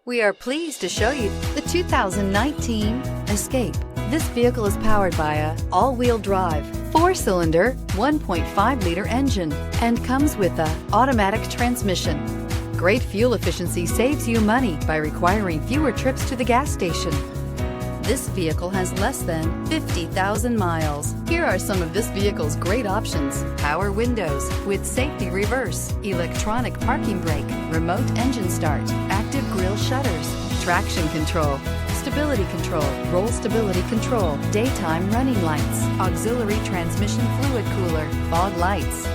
We are pleased to show you the 2019 Escape. This vehicle is powered by a all-wheel drive, 4-cylinder, 1.5-liter engine and comes with a automatic transmission. Great fuel efficiency saves you money by requiring fewer trips to the gas station. This vehicle has less than 50,000 miles. Here are some of this vehicle's great options: power windows with safety reverse, electronic parking brake, remote engine start, active grille shutters, traction control, stability control, roll stability control, daytime running lights, auxiliary transmission fluid cooler, fog lights.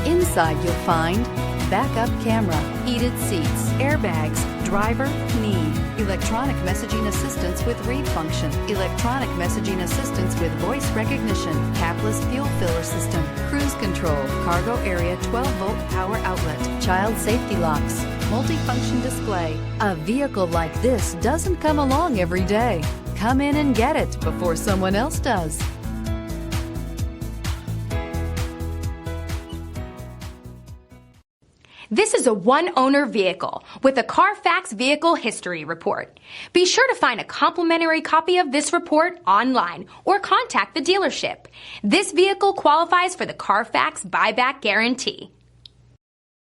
Inside you'll find backup camera, heated seats, airbags, driver, knee, electronic messaging assistance with read function, electronic messaging assistance with voice recognition, capless fuel filler system, cruise control, cargo area 12-volt power outlet, child safety locks, multifunction display. A vehicle like this doesn't come along every day. Come in and get it before someone else does. This is a one-owner vehicle with a Carfax Vehicle History Report. Be sure to find a complimentary copy of this report online or contact the dealership. This vehicle qualifies for the Carfax Buyback Guarantee.